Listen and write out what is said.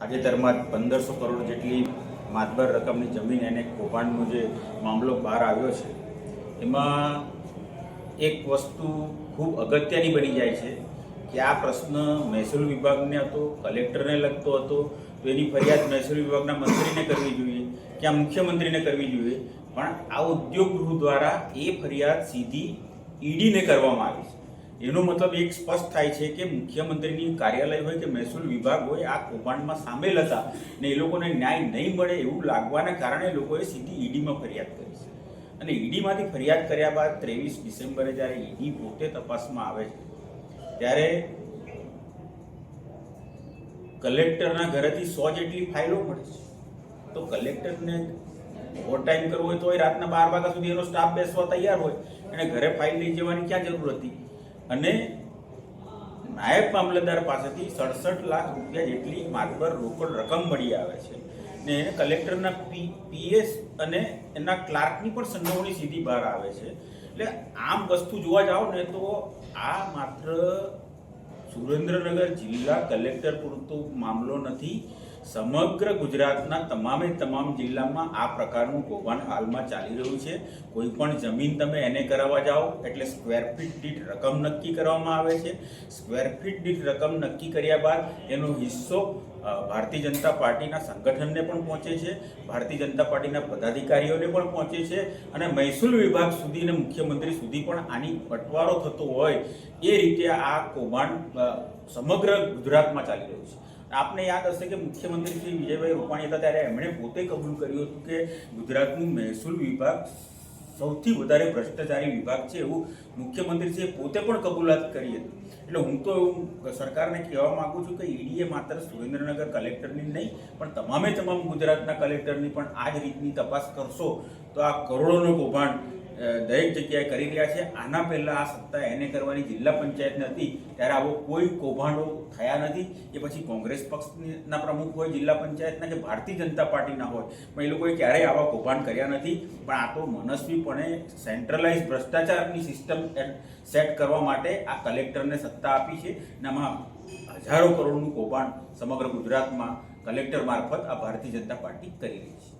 તાજેતરમાં 1500 કરોડ જેટલી માતબર રકમની જમીન એને કૌભાંડનો જે મામલો બહાર આવ્યો છે, એમાં એક વસ્તુ ખૂબ અગત્યની બની જાય છે કે આ પ્રશ્ન મહેસૂલ વિભાગને હતો, કલેક્ટરને લગતો હતો, તો એની ફરિયાદ મહેસૂલ વિભાગના મંત્રીને કરવી જોઈએ કે આ મુખ્યમંત્રીને કરવી જોઈએ, પણ આ ઉદ્યોગ ગૃહ દ્વારા એ ફરિયાદ સીધી ઈડીને કરવામાં આવી છે। એનો મતલબ એક સ્પષ્ટ થાય છે કે મુખ્યમંત્રીની કાર્યાલય હોય કે મહેસૂલ વિભાગ હોય આ કૌભાંડમાં સામેલ હતા ને એ લોકોને ન્યાય નહીં મળે એવું લાગવાના કારણે લોકોએ સીધી ઈડીમાં ફરિયાદ કરી છે। અને ઈડીમાંથી ફરિયાદ કર્યા બાદ 23 ડિસેમ્બરે જ્યારે ઈડી પોતે તપાસમાં આવે છે ત્યારે કલેક્ટરના ઘરેથી 100 જેટલી ફાઇલો મળે છે। તો કલેક્ટરને ઓવર ટાઈમ કરવો હોય તો રાતના 12 વાગ્યા સુધી એનો સ્ટાફ બેસવા તૈયાર હોય, એને ઘરે ફાઇલ લઈ જવાની ક્યાં જરૂર હતી? અને નાયબ મામલતદાર પાસેથી 67 લાખ રૂપિયા જેટલી માતબર રોકડ રકમ મળી આવે છે ને એને કલેક્ટરના પીએસ અને એના ક્લાર્કની પણ સંડોવણી સીધી બહાર આવે છે। એટલે આમ વસ્તુ જોવા જાઓ ને તો આ માત્ર સુરેન્દ્રનગર જિલ્લા કલેક્ટર પૂરતો મામલો નથી, સમગ્ર ગુજરાતના તમામ જિલ્લામાં આ પ્રકારનું કૌભાંડ હાલમાં ચાલી રહ્યું છે। કોઈ પણ જમીન તમે એને કરાવવા જાઓ એટલે સ્ક્વેર ફીટ દીઠ રકમ નક્કી કરવામાં આવે છે। સ્ક્વેર ફીટ દીઠ રકમ નક્કી કર્યા બાદ એનો હિસ્સો ભારતીય જનતા પાર્ટીના સંગઠનને પણ પહોંચે છે, ભારતીય જનતા પાર્ટીના પદાધિકારીઓને પણ પહોંચે છે અને મહેસૂલ વિભાગ સુધી અને મુખ્યમંત્રી સુધી પણ આની બટવારો થતો હોય એ રીતે આ કૌભાંડ સમગ્ર ગુજરાતમાં ચાલી રહ્યું છે। આપને યાદ હશે કે મુખ્યમંત્રી શ્રી વિજયભાઈ રૂપાણી હતા ત્યારે એમણે પોતે કબૂલ કર્યું હતું કે ગુજરાતનું મહેસૂલ વિભાગ સૌથી વધારે ભ્રષ્ટાચારી વિભાગ છે એવું મુખ્યમંત્રીશ્રીએ પોતે પણ કબૂલાત કરી હતી। એટલે હું તો એવું સરકારને કહેવા માગું છું કે ઈડીએ માત્ર સુરેન્દ્રનગર કલેક્ટરની નહીં પણ તમામ ગુજરાતના કલેક્ટરની પણ આ જ રીતની તપાસ કરશો તો આ કરોડોનો કૌભાંડ દરેક જગ્યાએ કરી રહ્યા છે। આના પહેલાં આ સત્તા એને કરવાની જિલ્લા પંચાયતને હતી ત્યારે આવો કોઈ કૌભાંડો થયા નથી। એ પછી કોંગ્રેસ પક્ષના પ્રમુખ હોય જિલ્લા પંચાયતના કે ભારતીય જનતા પાર્ટીના હોય પણ એ લોકોએ ક્યારેય આવા કૌભાંડ કર્યા નથી। પણ આ તો મનસ્વીપણે સેન્ટ્રલાઇઝ ભ્રષ્ટાચારની સિસ્ટમ સેટ કરવા માટે આ કલેક્ટરને સત્તા આપી છે અને આમાં હજારો કરોડનું કૌભાંડ સમગ્ર ગુજરાતમાં કલેક્ટર મારફત આ ભારતીય જનતા પાર્ટી કરી રહી છે।